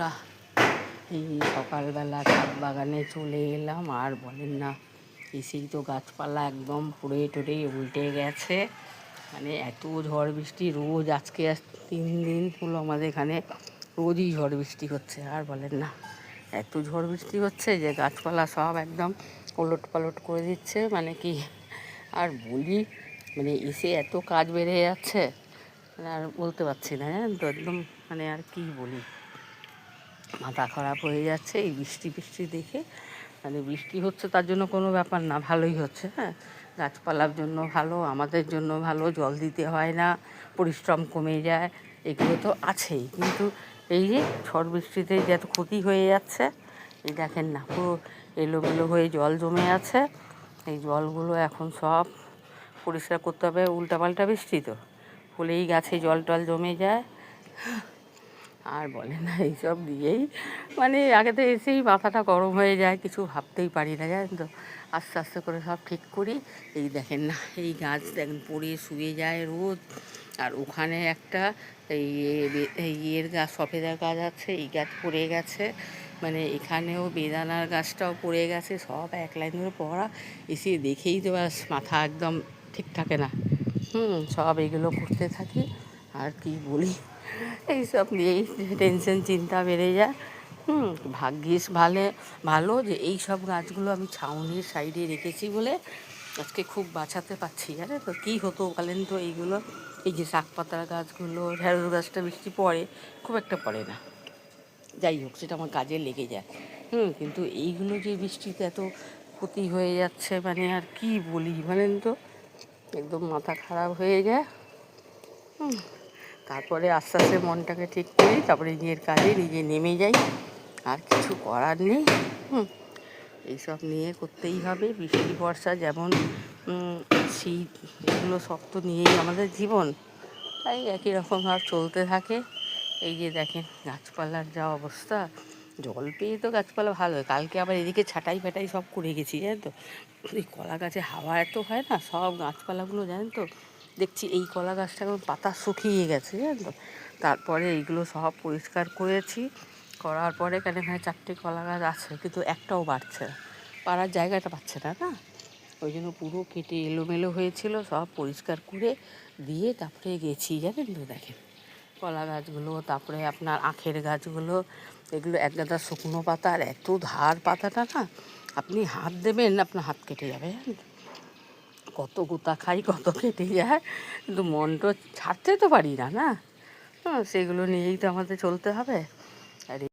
বন্ধুরা, এই সকালবেলা ছাদ বাগানে চলে এলাম। আর বলেন না, এসেই তো গাছপালা একদম পুড়ে টুড়ে উল্টে গেছে। মানে এত ঝড় বৃষ্টি রোজ, আজকে 3 দিন হলো আমাদের এখানে রোজই ঝড় বৃষ্টি হচ্ছে। আর বলেন না, এত ঝড় বৃষ্টি হচ্ছে যে গাছপালা সব একদম ওলট পালট করে দিচ্ছে। মানে কি আর বলি, মানে এসে এত কাজ বেড়ে যাচ্ছে, মানে আর বলতে পারছি না, জানেন তো, একদম মানে আর কি বলি, মাথা খারাপ হয়ে যাচ্ছে এই বৃষ্টি দেখে। মানে বৃষ্টি হচ্ছে তার জন্য কোনো ব্যাপার না, ভালোই হচ্ছে। হ্যাঁ, গাছপালার জন্য ভালো, আমাদের জন্য ভালো, জল দিতে হয় না, পরিশ্রম কমে যায়, এগুলো তো আছেই। কিন্তু এই যে ঝড় বৃষ্টিতে যে এত ক্ষতি হয়ে যাচ্ছে, এই দেখেন না, পুরো এলোমেলো হয়ে জল জমে আছে। এই জলগুলো এখন সব পরিষ্কার করতে হবে। উল্টাপাল্টা বৃষ্টি তো হলেই গাছে জল টল জমে যায়। আর বলে না, এইসব দিয়েই মানে আগে তো এসেই মাথাটা গরম হয়ে যায়, কিছু ভাবতেই পারি না, জানেন তো। আস্তে আস্তে করে সব ঠিক করি। এই দেখেন না, এই গাছ দেখেন পড়ে শুয়ে যায় রোদ। আর ওখানে একটা এই ইয়ের গাছ, সফেদার গাছ আছে, এই গাছ পড়ে গেছে। মানে এখানেও বেদানার গাছটাও পড়ে গেছে, সব এক লাইন ধরে পড়া। এসে দেখেই তো ব্যাস মাথা একদম ঠিক থাকে না। সব এগুলো করতে থাকি। আর কি বলি, এইসব নিয়েই টেনশন চিন্তা বেড়ে যায়। ভাগ্যিস ভালো যে এই সব গাছগুলো আমি ছাউনির সাইডে রেখেছি বলে আজকে খুব বাঁচাতে পারছি, জানে তো। কী হতো বলেন তো, এইগুলো, এই যে শাক পাতার গাছগুলো, ঢেঁড়স গাছটা বৃষ্টি পড়ে, খুব একটা পড়ে না, যাই হোক সেটা আমার কাজে লেগে যায়। কিন্তু এইগুলো যে বৃষ্টিতে এত ক্ষতি হয়ে যাচ্ছে, মানে আর কি বলি বলেন তো, একদম মাথা খারাপ হয়ে যায়। তারপরে আস্তে আস্তে মনটাকে ঠিক করি, তারপরে নিজের কাজে নিজে নেমে যাই। আর কিছু করার নেই। এইসব নিয়ে করতেই হবে। বৃষ্টি বর্ষা যেমন শীত, এগুলো সব তো নিয়েই আমাদের জীবন, তাই একই রকমভাবে চলতে থাকে। এই যে দেখেন গাছপালার যা অবস্থা, জল পেয়ে তো গাছপালা ভালো হয়। কালকে আবার এদিকে ছাঁটাই ফাটাই সব করে গেছি, জানেন তো। এই কলা গাছে হাওয়া এত হয় না, সব গাছপালাগুলো, জানেন তো, দেখছি এই কলা গাছটা এখন পাতা শুকিয়ে গেছে, জানেন তো। তারপরে এইগুলো সব পরিষ্কার করেছি, করার পরে এখানে 4টে কলা গাছ আছে, কিন্তু একটাও বাড়ছে না, পাড়ার জায়গাটা পাচ্ছে না, না। ওই জন্য পুরো কেটে এলোমেলো হয়েছিল, সব পরিষ্কার করে দিয়ে তারপরে গেছি, জানেন তো। দেখেন কলা গাছগুলো, তারপরে আপনার আখের গাছগুলো, এগুলো এক গাদা শুকনো পাতা, আর এত ধার পাতাটা না, আপনি হাত দেবেন আপনার হাত কেটে যাবে, জানেন তো। কত গুতা খাই, কত কেটে যায়, কিন্তু মনটা ছাড়তে তো পারি না, না। সেগুলো নিয়েই তো আমাদের চলতে হবে। আর